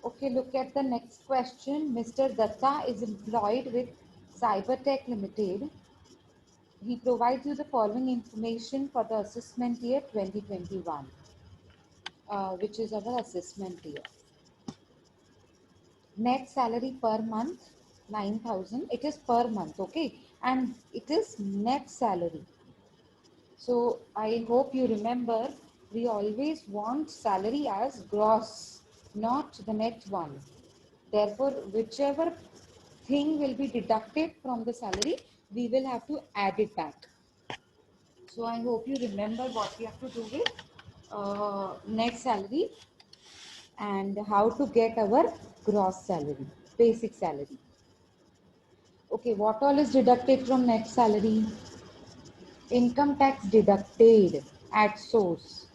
Okay, look at the next question. Mr. Datta is employed with Cybertech Limited. He provides you the following information for the assessment year 2021, which is our assessment year. Net salary per month 9,000. It is per month, okay, and it is net salary. So I hope you remember we always want salary as gross, not the net one. Therefore, whichever thing will be deducted from the salary, we will have to add it back. So I hope you remember what we have to do with net salary and how to get our gross salary, basic salary. Okay, what all is deducted from net salary? Income tax deducted at source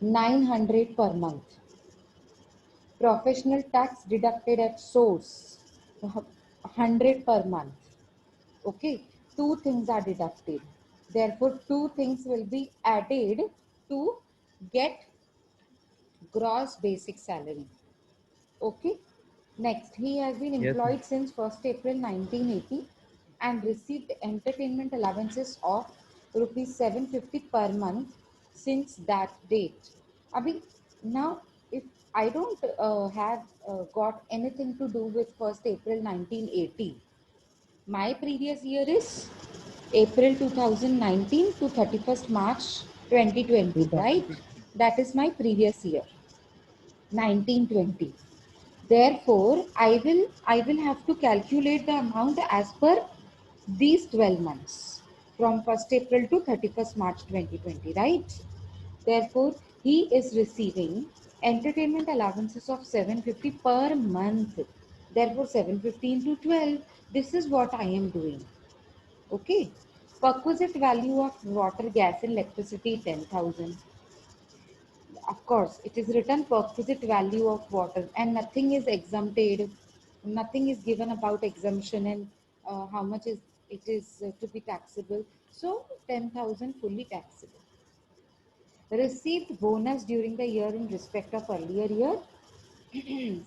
900 per month. Professional tax deducted at source 100 per month. Okay, two things are deducted. Therefore, two things will be added to get gross basic salary. Okay. Next, he has been Yes, ma'am. employed since 1st April 1980 and received entertainment allowances of rupees 750 per month since that date. Abhi, now, if I don't have got anything to do with 1st April 1980, my previous year is April 2019 to 31st March 2020, right? 2020. That is my previous year, 1920. Therefore, I will have to calculate the amount as per these 12 months from 1st April to 31st March 2020, right? Therefore, he is receiving entertainment allowances of 750 per month. Therefore, 750 into 12, this is what I am doing. Okay. Perquisite value of water, gas and electricity 10,000. Of course, it is written perquisite value of water and nothing is exempted. Nothing is given about exemption and how much is it is to be taxable. So 10,000 fully taxable. Received bonus during the year in respect of earlier year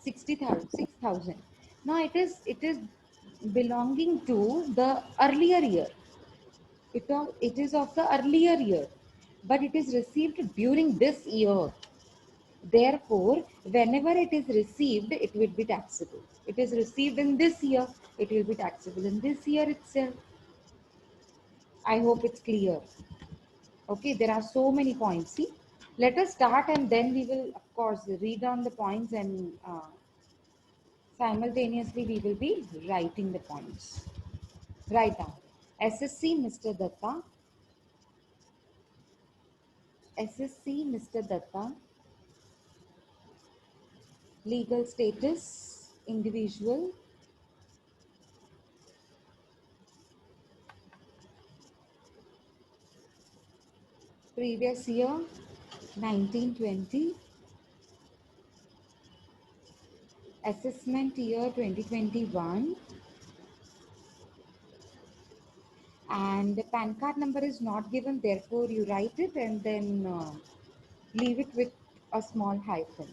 60,000 6,000. Now it is belonging to the earlier year. It is of the earlier year, but it is received during this year. Therefore, whenever it is received, it will be taxable. It is received in this year, it will be taxable in this year itself. I hope it's clear. Okay, there are so many points. See, let us start and then we will, of course, read down the points and simultaneously we will be writing the points. Write down. SSC Mr. Datta. SSC Mr. Datta. Legal status, individual. Previous year 1920. Assessment year 2021. And the PAN card number is not given, therefore you write it and then leave it with a small hyphen.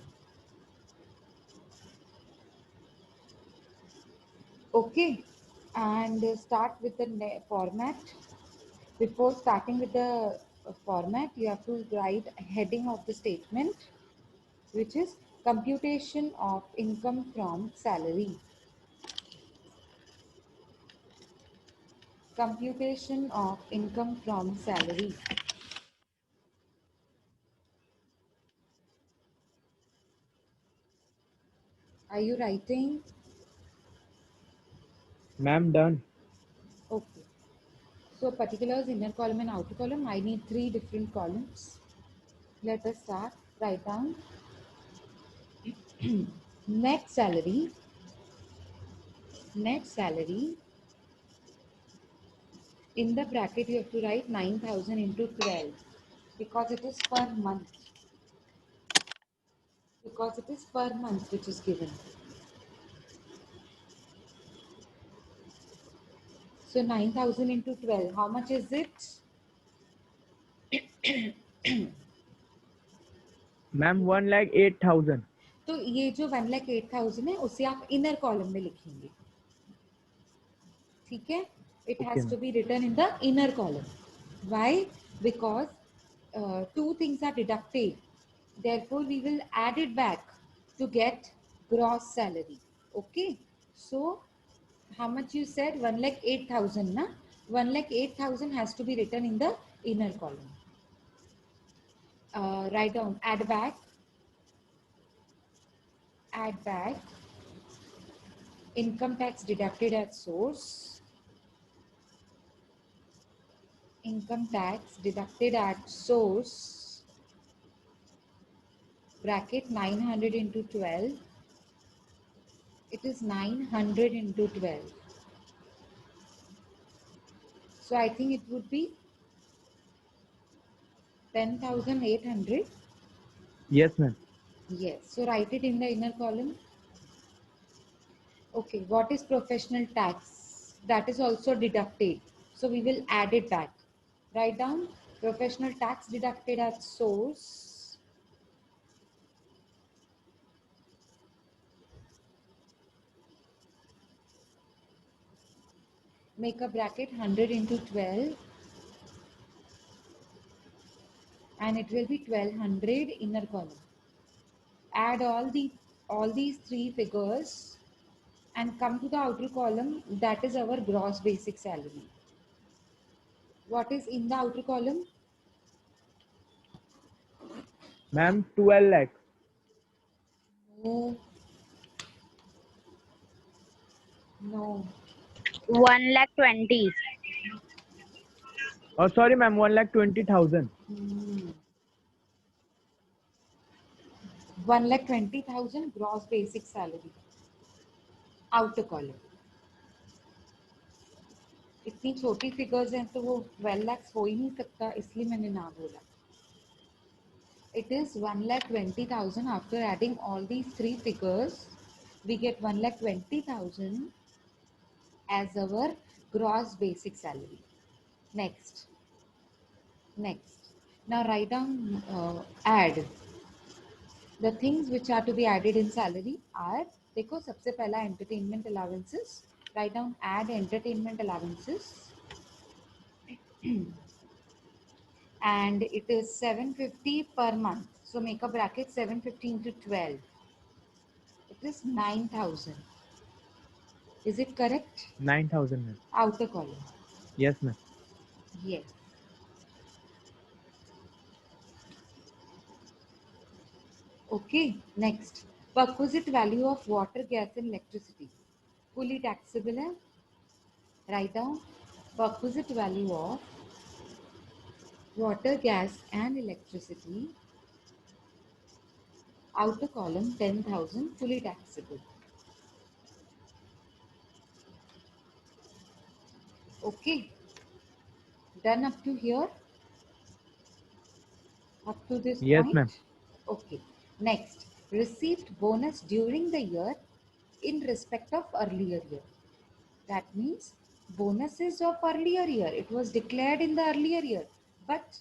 Okay, and start with the format. Before starting with the format, you have to write a heading of the statement, which is computation of income from salary. Computation of income from salary. Are you writing? Ma'am, done. Okay. So particulars, inner column and outer column. I need three different columns. Let us start. Write down net salary. Net salary. In the bracket, you have to write 9,000 into 12 because it is per month. Because it is per month which is given. So 9,000 into 12. How much is it? Ma'am, 1,08,000. तो ये जो 1,08,000 है उसे आप inner column में लिखेंगे, ठीक है? It Okay, has to be written in the inner column. Why? Because two things are deducted. Therefore, we will add it back to get gross salary. Okay. So, how much you said? 1,08,000, na? 1,08,000 has to be written in the inner column. Write down. Add back. Add back. Income tax deducted at source. Income tax deducted at source, bracket 900 into 12. It is 900 into 12. So I think it would be 10,800. yes, ma'am. Yes. So write it in the inner column. Okay. What is professional tax? That is also deducted. So we will add it back. Write down professional tax deducted at source. Make a bracket 100 into 12. And it will be 1200 inner column. Add all these three figures and come to the outer column, that is our gross basic salary. What is in the outer column? Ma'am, 12 lakhs. No. No. 1,20,000. Oh, sorry, ma'am, 1,20,000. 1,20,000 gross basic salary. Outer column. इतनी छोटी figures हैं तो वो 12 lakhs हो ही नहीं सकता, इसलिए मैंने ना बोला. It is 1,20,000. After adding all these three figures, we get 1,20,000 as our gross basic salary. Next. Now write down, add. The things which are to be added in salary are, देखो सबसे पहला entertainment allowances. Write down add entertainment allowances. And it is 750 per month. So make a bracket 750 into 12. It is 9,000. Is it correct? 9,000, ma'am. Outer column. Yes, ma'am. Yes. Okay, next. Perquisite value of water, gas and electricity. Fully taxable hai. Write down perquisite value of water, gas and electricity. Outer column 10,000, fully taxable. Okay. Done up to here? Up to this Yes, point? ma'am. Okay. Next. Received bonus during the year in respect of earlier year. That means bonuses of earlier year. It was declared in the earlier year, but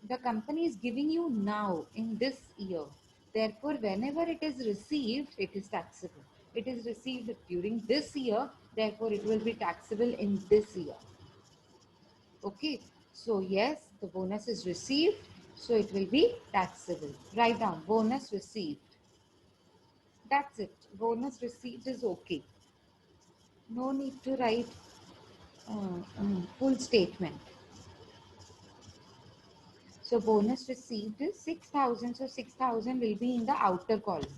the company is giving you now in this year. Therefore, whenever it is received, it is taxable. It is received during this year, therefore it will be taxable in this year. Okay. So yes, the bonus is received, so it will be taxable. Write down bonus received. That's it. Bonus received is okay. No need to write full statement. So bonus received is 6,000. So 6,000 will be in the outer column,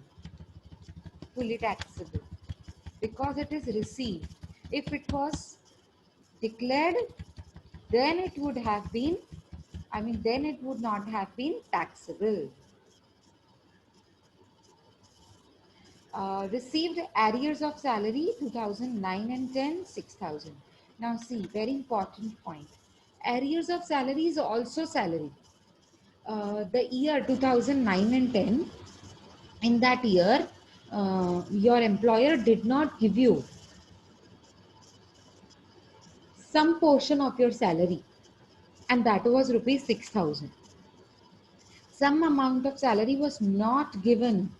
fully taxable, because it is received. If it was declared, then it would have been, then it would not have been taxable. Received arrears of salary 2009 and 10, 6,000. Now see, very important point. Arrears of salary is also salary. The year 2009 and 10, in that year, your employer did not give you some portion of your salary, and that was rupees 6,000. Some amount of salary was not given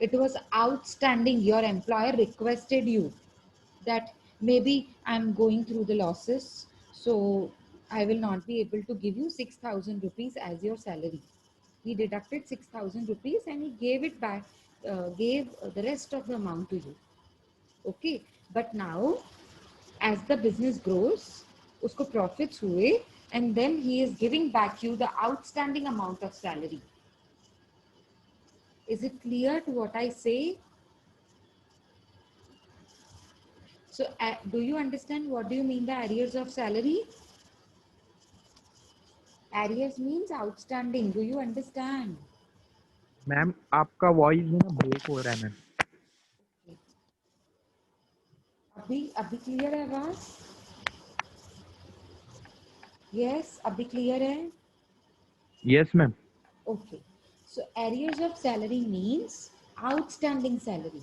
It was outstanding. Your employer requested you that maybe I'm going through the losses, so I will not be able to give you 6,000 rupees as your salary. He deducted 6,000 rupees and he gave it back, gave the rest of the amount to you. Okay, but now as the business grows, usko profits hue, and then he is giving back you the outstanding amount of salary. Is it clear to what I say? So, do you understand what do you mean by arrears of salary? Arrears means outstanding. Do you understand? Ma'am आपका voice ना break हो रहा है ma'am. अभी अभी clear है आवाज? Yes, अभी क्लियर है? Yes ma'am. Okay. So arrears of salary means outstanding salary.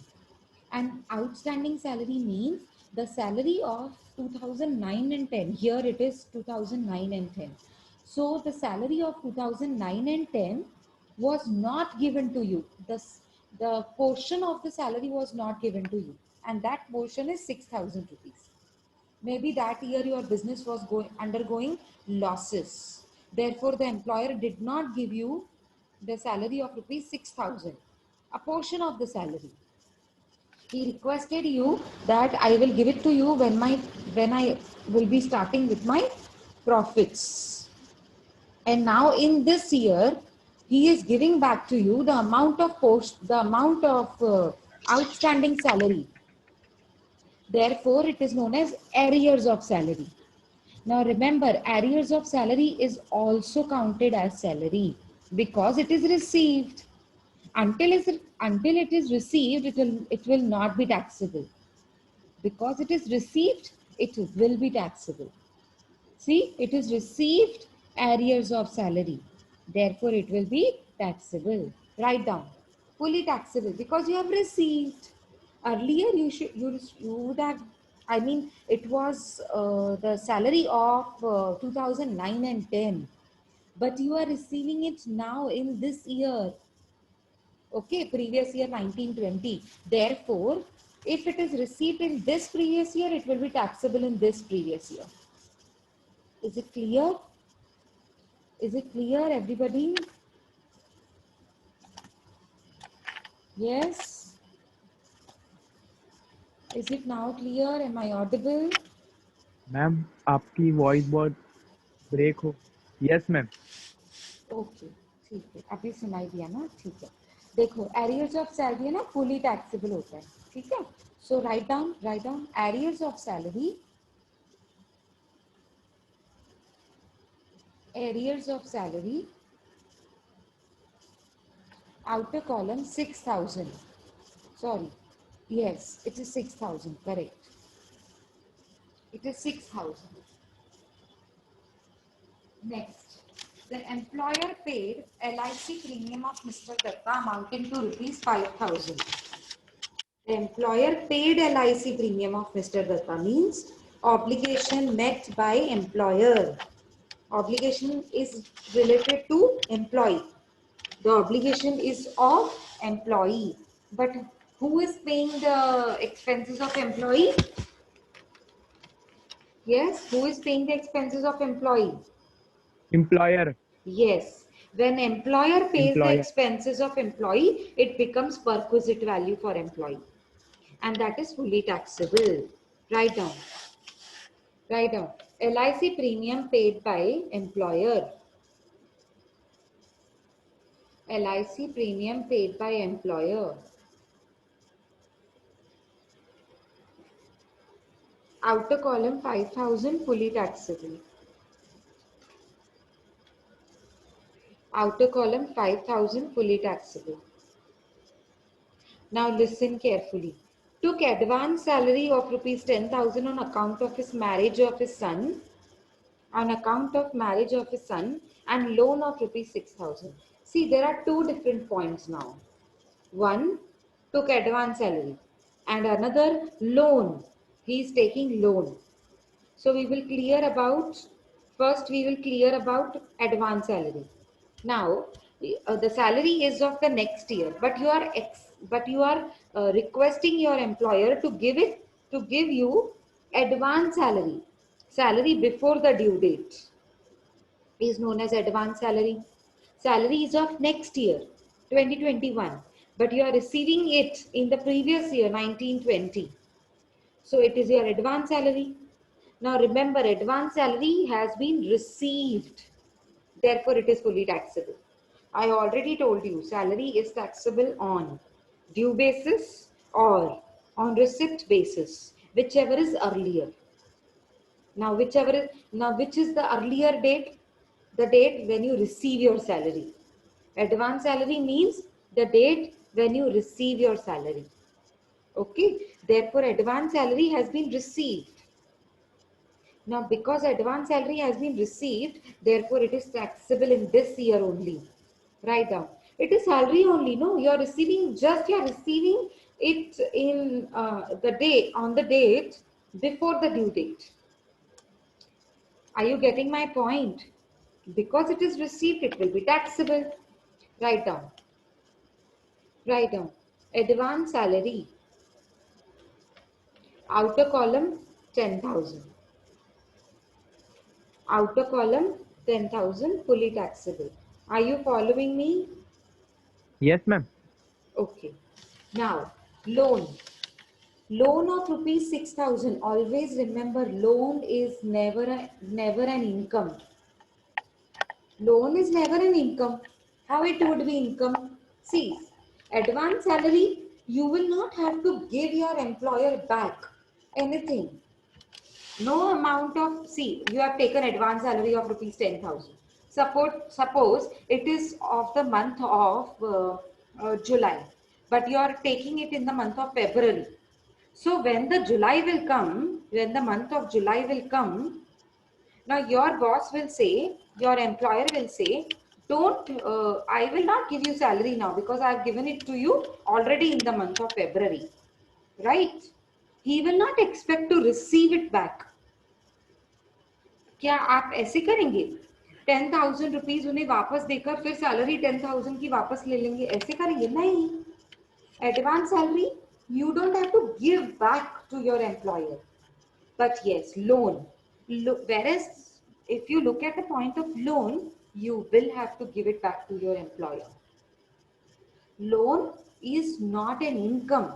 And outstanding salary means the salary of 2009 and 10. Here it is 2009 and 10. So the salary of 2009 and 10 was not given to you. The portion of the salary was not given to you. And that portion is 6,000 rupees. Maybe that year your business was undergoing losses. Therefore, the employer did not give you the salary of rupees 6,000, a portion of the salary. He requested you that I will give it to you when I will be starting with my profits. And now in this year, he is giving back to you the amount of outstanding salary. Therefore, it is known as arrears of salary. Now remember, arrears of salary is also counted as salary because it is received. Until it is received, it will not be taxable. Because it is received, it will be taxable. See, it is received arrears of salary. Therefore, it will be taxable. Write down. Fully taxable because you have received. Earlier, you would have. I mean, it was the salary of 2009 and 10, but you are receiving it now in this year. Okay, previous year 1920. Therefore, if it is received in this previous year, it will be taxable in this previous year. Is it clear? Is it clear, everybody? Yes. Is it now clear? Am I audible? Ma'am आपकी voice बहुत break हो. Yes ma'am. Okay, ठीक है, अभी सुनाई दिया ना? ठीक है. देखो, एरियर्स ऑफ सैलरी है ना, फुली टैक्सेबल होता है. ठीक है. So write down arrears of salary. Arrears of salary, outer column 6,000. Sorry, yes, it is 6,000, correct. It is 6,000. Next, the employer paid LIC premium of Mr. Datta amounting to rupees 5,000. The employer paid LIC premium of Mr. Datta means obligation met by employer. Obligation is related to employee. The obligation is of employee. But who is paying the expenses of employee? Yes, who is paying the expenses of employee? Employer. Yes. When employer pays the Employer. expenses of employee, it becomes perquisite value for employee. And that is fully taxable. Write down. Write down. LIC premium paid by employer. LIC premium paid by employer. Outer column 5,000 fully taxable. Outer column 5,000 fully taxable. Now listen carefully. Took advance salary of rupees 10,000 on account of his marriage of his son. On account of marriage of his son and loan of rupees 6,000. See, there are two different points now. One, took advance salary and another loan. He is taking loan. So we will clear about, first we will clear about advance salary. Now, The salary is of the next year, but you are requesting your employer to give you advance salary before the due date is known as advance salary. Salary is of next year, 2021, but you are receiving it in the previous year, 1920. So it is your advance salary. Now remember, advance salary has been received. Therefore, it is fully taxable. I already told you, salary is taxable on due basis or on receipt basis, whichever is earlier. Now, which is the earlier date? The date when you receive your salary. Advance salary means the date when you receive your salary. Okay. Therefore, advance salary has been received. Now, because advance salary has been received, therefore it is taxable in this year only. Write down. It is salary only. No, you are receiving it in the day on the date before the due date. Are you getting my point? Because it is received, it will be taxable. Write down. Write down. Advance salary. Outer column 10,000. Outer column 10,000 fully taxable. Are you following me? Yes, ma'am. Okay. Now, loan. Loan of rupees 6,000. Always remember, loan is never an income. Loan is never an income. How it would be income? See, advance salary, you will not have to give your employer back anything. No amount of, see, you have taken advance salary of rupees 10,000. Suppose it is of the month of July, but you are taking it in the month of February. So when the month of July will come, now your boss will say, your employer will say, I will not give you salary now because I have given it to you already in the month of February. Right? He will not expect to receive it back. क्या आप ऐसे करेंगे? 10,000 rupees उन्हें वापस देकर फिर salary 10,000 की वापस ले लेंगे, ऐसे करेंगे? नहीं. Advance salary, you don't have to give back to your employer. But yes, loan. Whereas if you look at the point of loan, you will have to give it back to your employer. Loan is not an income.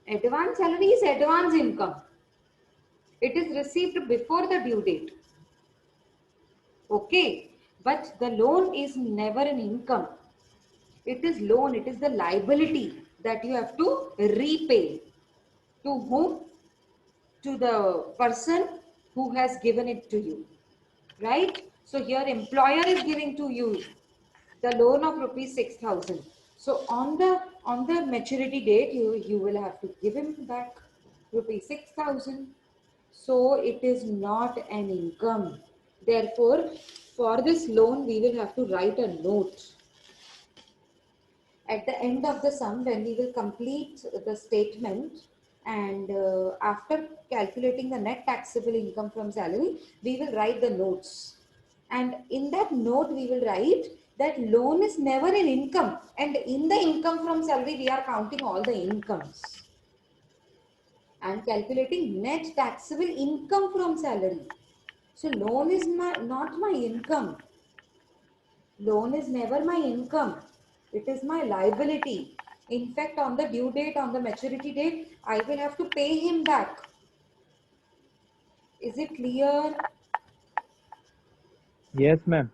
Advance salary is advance income. It is received before the due date. Okay, but the loan is never an income. It is loan, it is the liability that you have to repay. To whom? To the person who has given it to you. Right? So your employer is giving to you the loan of rupees 6,000. So on the maturity date, you will have to give him back rupees 6,000. So it is not an income. Therefore, for this loan, we will have to write a note. At the end of the sum, when we will complete the statement and after calculating the net taxable income from salary, we will write the notes. And in that note, we will write that loan is never an income. And in the income from salary, we are counting all the incomes. And calculating net taxable income from salary. So loan is not my income. Loan is never my income. It is my liability. In fact, on the due date, on the maturity date, I will have to pay him back. Is it clear? Yes, ma'am.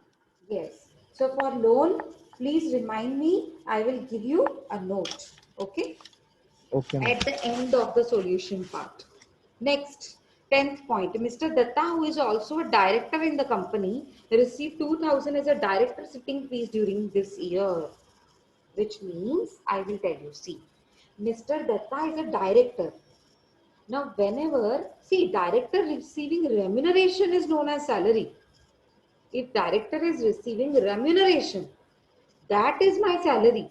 Yes. So for loan, please remind me. I will give you a note. Okay. Okay, ma'am. At the end of the solution part. Next, 10th point. Mr. Datta, who is also a director in the company, received 2,000 as a director sitting fees during this year. Which means, I will tell you, see, Mr. Datta is a director. Now, director receiving remuneration is known as salary. If director is receiving remuneration, that is my salary.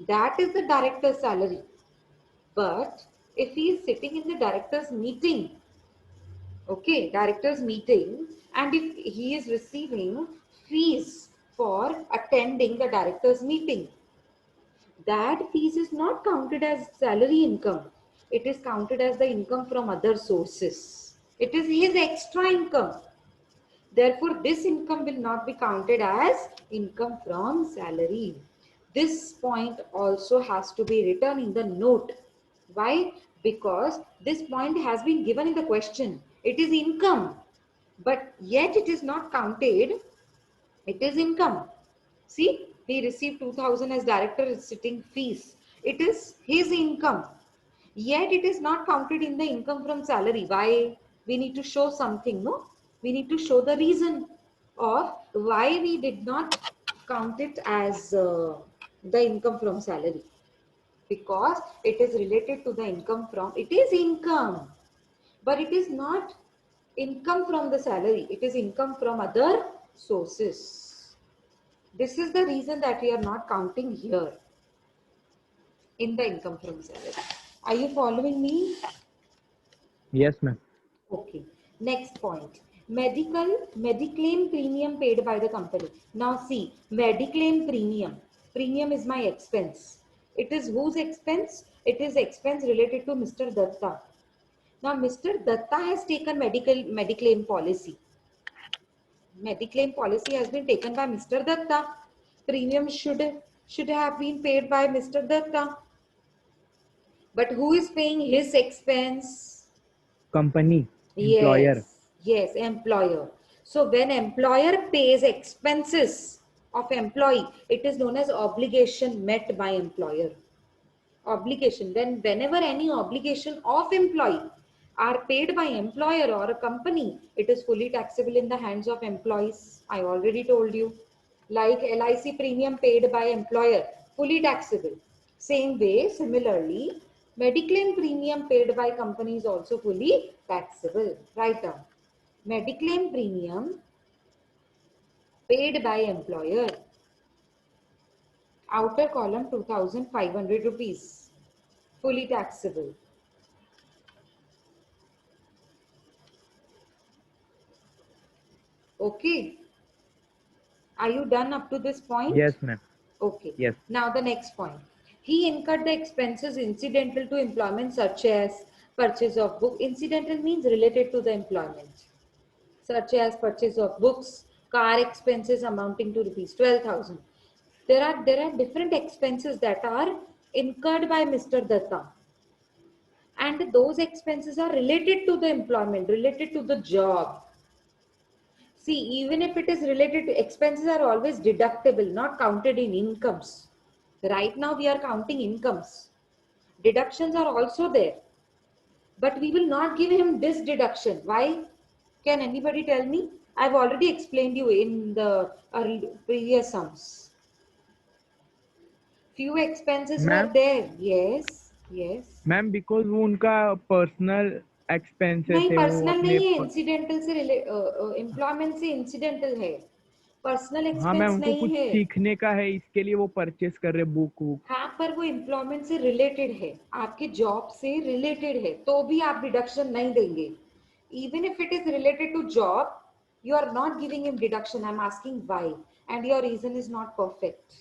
That is the director's salary. But if he is sitting in the director's meeting, okay, director's meeting, and if he is receiving fees for attending the director's meeting. That fees is not counted as salary income. It is counted as the income from other sources. It is his extra income. Therefore, this income will not be counted as income from salary. This point also has to be written in the note. Why? Because this point has been given in the question. It is income, but yet it is not counted. It is income. See, he received 2000 as director sitting fees. It is his income. Yet it is not counted in the income from salary. Why? We need to show something, no? We need to show the reason of why we did not count it as the income from salary. Because it is related to the income from, it is income, but it is not income from the salary. It is income from other sources. This is the reason that we are not counting here in the income from salary. Are you following me? Yes, ma'am. Okay. Next point. Mediclaim premium paid by the company. Now see, mediclaim premium. Premium is my expense. It is whose expense? It is expense related to Mr. Datta. Now Mr. Datta has taken mediclaim policy. Mediclaim policy has been taken by Mr. Datta. Premium should have been paid by Mr. Datta. But who is paying his expense? Company, employer. Yes, employer. So when employer pays expenses of employee, it is known as obligation met by employer. Obligation. Whenever any obligation of employee are paid by employer or a company, it is fully taxable in the hands of employees. I already told you. Like LIC premium paid by employer, fully taxable. Same way, similarly, mediclaim premium paid by company is also fully taxable. Write down. Mediclaim premium paid by employer. Outer column 2500 rupees. Fully taxable. Okay. Are you done up to this point? Yes, ma'am. Okay. Yes. Now the next point. He incurred the expenses incidental to employment such as purchase of book. Incidental means related to the employment. Such as purchase of books, car expenses amounting to rupees 12,000. There are different expenses that are incurred by Mr. Datta. And those expenses are related to the employment, related to the job. See, even if it is related to expenses are always deductible, not counted in incomes. Right now we are counting incomes. Deductions are also there. But we will not give him this deduction. Why? Can anybody tell me? I've already explained you in the previous sums. Few expenses were ma'am there. Yes. Yes. Ma'am because वो उनका personal expenses नहीं है, वो personal अपने नहीं है, incidental से employment से इंसिडेंटल है, पर्सनल हाँ मैम, एक्सपेंस उनको नहीं कुछ है। सीखने का है, इसके लिए वो परचेस कर रहे बुक वुक। हाँ, पर वो एम्प्लॉयमेंट से रिलेटेड है, आपके जॉब से रिलेटेड है, तो भी आप डिडक्शन नहीं देंगे। Even if it is related to job, you are not giving him deduction. I'm asking why, and your reason is not perfect.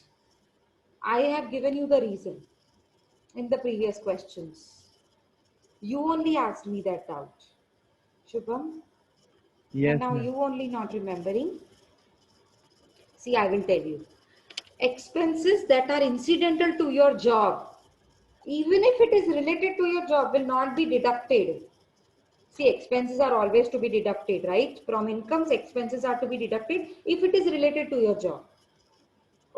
I have given you the reason in the previous questions. You only asked me that doubt, Shubham, and yes now ma'am. you only not remembering. See, I will tell you. Expenses that are incidental to your job, even if it is related to your job, will not be deducted. See, expenses are always to be deducted, right? From incomes, expenses are to be deducted if it is related to your job.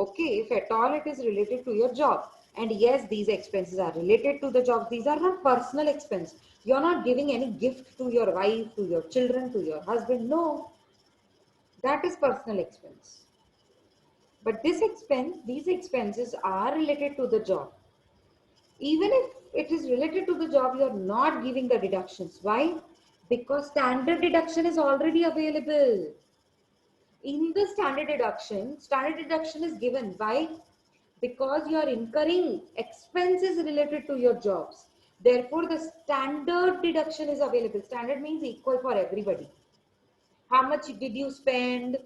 Okay, if at all it is related to your job. And yes, these expenses are related to the job. These are not personal expense. You're not giving any gift to your wife, to your children, to your husband. No, that is personal expense. But these expenses are related to the job. Even if it is related to the job, you're not giving the deductions. Why? Because standard deduction is already available. In the standard deduction is given. Why? Because you are incurring expenses related to your jobs. Therefore, the standard deduction is available. Standard means equal for everybody. How much did you spend?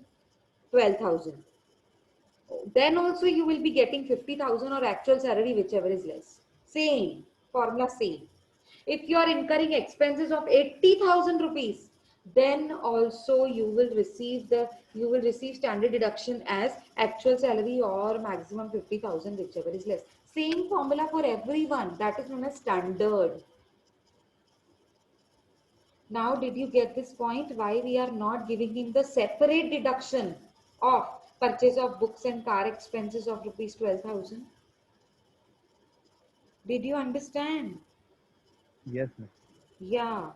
12,000. then also you will be getting 50,000 or actual salary, whichever is less. Same formula, same. If you are incurring expenses of 80,000 rupees, then also you will receive standard deduction as actual salary or maximum 50,000, whichever is less. Same formula for everyone. That is known as standard. Now, did you get this point? Why we are not giving him the separate deduction of purchase of books and car expenses of rupees 12,000? Did you understand? Yes, ma'am. Yeah,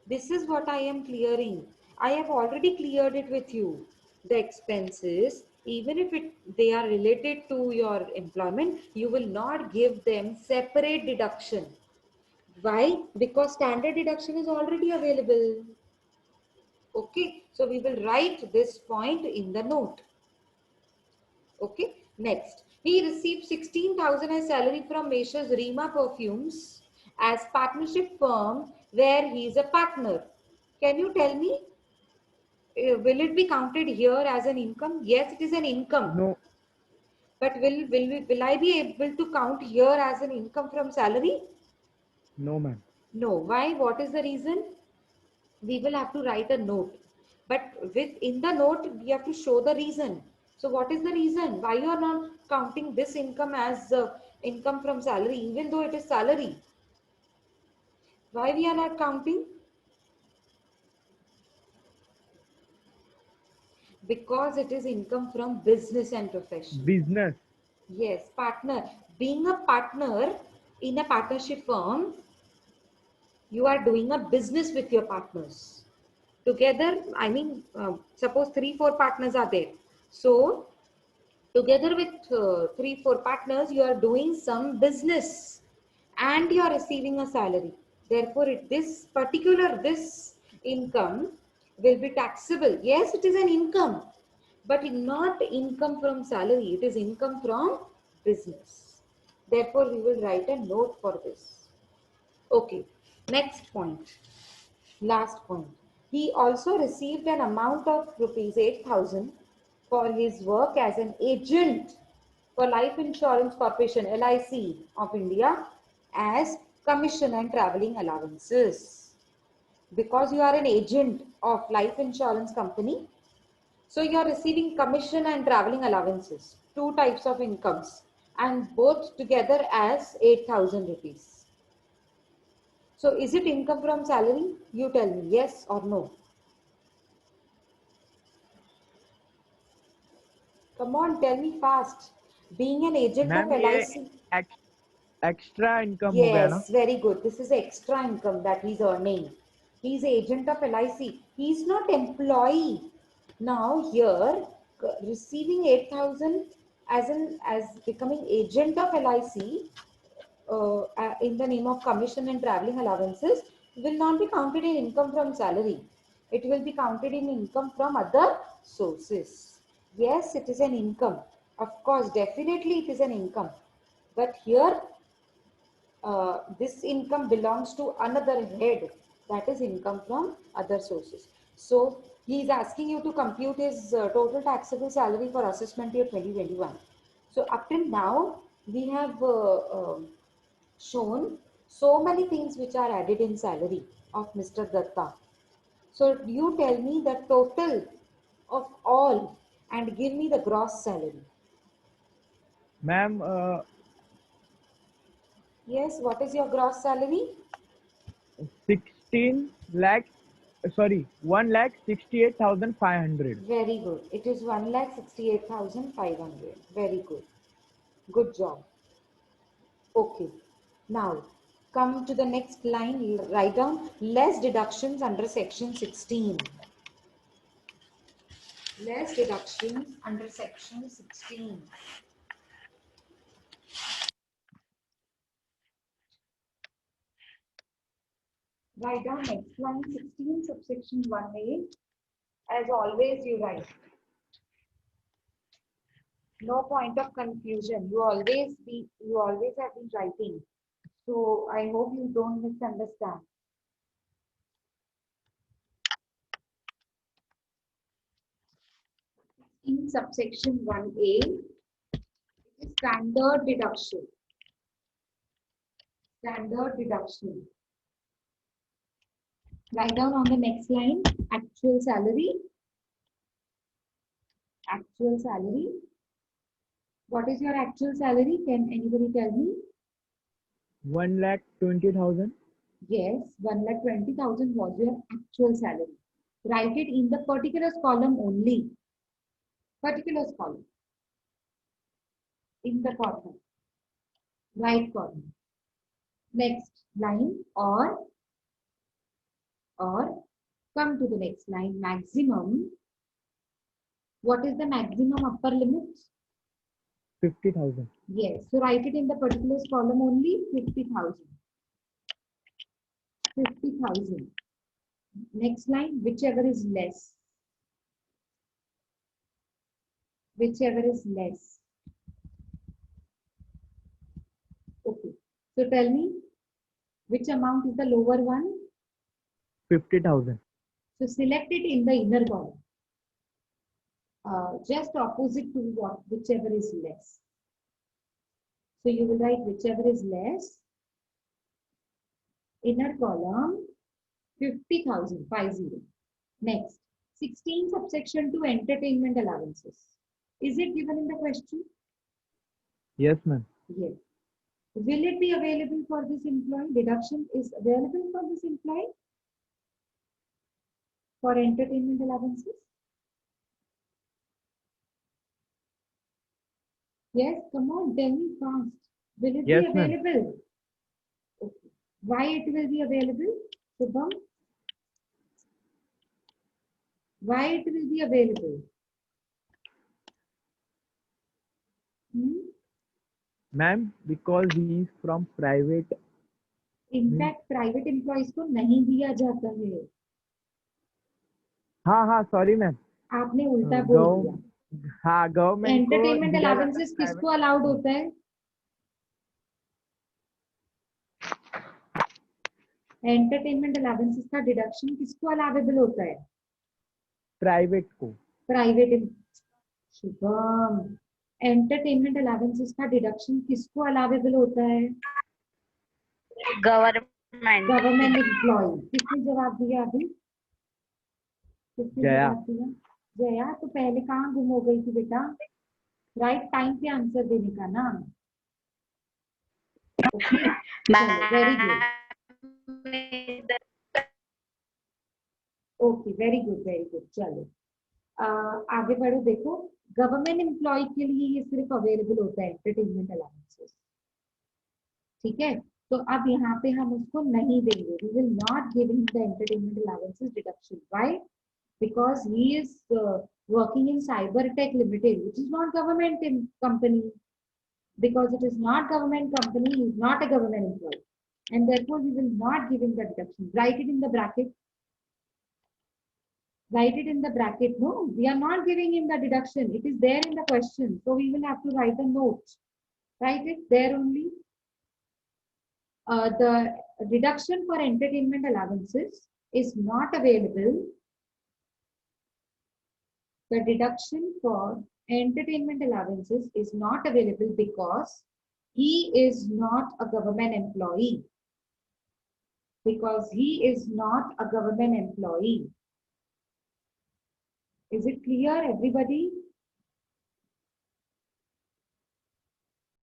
this is what I am clearing. I have already cleared it with you. The expenses, even if they are related to your employment, you will not give them separate deduction. Why? Because standard deduction is already available. Okay, so we will write this point in the note. Okay, next. He received 16,000 as salary from Mesh's Rima Perfumes as partnership firm where he is a partner. Can you tell me, will it be counted here as an income? Yes, it is an income. No, But will I be able to count here as an income from salary? no, ma'am. No. Why? What is the reason? We will have to write a note, but in the note we have to show the reason. So what is the reason why you are not counting this income as income from salary, even though it is salary? Why we are not counting? Because it is income from business and profession. Business. Yes, partner. Being a partner in a partnership firm, you are doing a business with your partners together. I mean, suppose 3 4 partners are there, so together with 3 4 partners you are doing some business and you are receiving a salary. Therefore this income will be taxable. Yes, it is an income, but not income from salary. It is income from business. Therefore we will write a note for this. Okay, next point. Last point. He also received an amount of rupees 8,000 for his work as an agent for Life Insurance Corporation LIC of India as commission and traveling allowances. Because you are an agent of life insurance company, so you are receiving commission and traveling allowances, two types of incomes, and both together as 8,000 rupees. So is it income from salary? You tell me, yes or no. Come on, tell me fast. Being an agent of ma'am ये LIC. Extra income हो गया ना? Yes, very good. This is extra income that he's earning. He's agent of LIC. He's not employee. Now here, receiving 8,000 as becoming agent of LIC in the name of commission and traveling allowances will not be counted in income from salary. It will be counted in income from other sources. Yes, it is an income. Of course, definitely it is an income. But here, this income belongs to another head, that is income from other sources. So he is asking you to compute his total taxable salary for assessment year 2021. So up till now we have shown so many things which are added in salary of Mr. Datta. So you tell me the total of all and give me the gross salary. Ma'am Yes, what is your gross salary? 16 lakh, sorry, 1,68,500. Very good. It is 1,68,500. Very good. Good job. Okay. Now, come to the next line. Write down less deductions under section 16. Less deductions under section 16. Write down next line 16 subsection 1A. As always, you write. No point of confusion. You always have been writing. So I hope you don't misunderstand. In subsection 1A, Standard deduction. Standard deduction. Write down on the next line, actual salary. Actual salary. What is your actual salary? Can anybody tell me? 1,20,000. Yes, 1,20,000 was your actual salary. Write it in the particulars column only. Particulars column. In the corner. Right corner. Next line, or come to the next line, maximum. What is the maximum upper limit? 50,000. Yes, so write it in the particulars column only, 50,000. 50,000. Next line, whichever is less. Whichever is less. Okay, so tell me, which amount is the lower one? 50,000. So select it in the inner column. Just opposite to what? Whichever is less. So you will write whichever is less. Inner column, 50,000, 50. Next, 16 subsection 2 entertainment allowances. Is it given in the question? Yes, ma'am. Yes. Will it be available for this employee? Deduction is available for this employee for entertainment allowances? Yes, come on, tell me fast. Will it Yes, be ma'am. available? Okay. Why it will be available? Shubham? Why it will be available? Ma'am, because he is from private. In fact private employees को नहीं दिया जाता है. हाँ, sorry ma'am. आपने उल्टा बोल दिया. हाँ, गवर्नमेंट को एंटरटेनमेंट दिया जाता है. अलाउंसेस किसको अलाउड होता है? एंटरटेनमेंट अलाउंसेस का डिडक्शन किसको अलाउेबल होता है? प्राइवेट को. प्राइवेट. शुभम, एंटरटेनमेंट अलाउंसेस का डिडक्शन किसको अलाउेबल होता है? गवर्नमेंट. Government employ. किसने जवाब दिया अभी? किसने जया. जवाब दिया? जया. तो पहले कहाँ गुम हो गई थी बेटा? राइट टाइम पे आंसर देने का ना. Very good. Okay, very good, very good. चलो आगे बढ़ो. देखो, गवर्नमेंट एम्प्लॉय के लिए ये सिर्फ अवेलेबल होता है एंटरटेनमेंट अलाउंसेस. ठीक है, तो अब यहाँ पे हम उसको नहीं देंगे. We will not give him the entertainment allowances deduction. Why? Because he is working in Cybertech Limited, which is not government company. Because it is not government company, he is not a government employee, and therefore we will not give him the deduction. Write it in the bracket. Write it in the bracket. No, we are not giving him the deduction. It is there in the question, so we will have to write the note. Write it there only. The deduction for entertainment allowances is not available. The deduction for entertainment allowances is not available because he is not a government employee. Because he is not a government employee. Is it clear, everybody?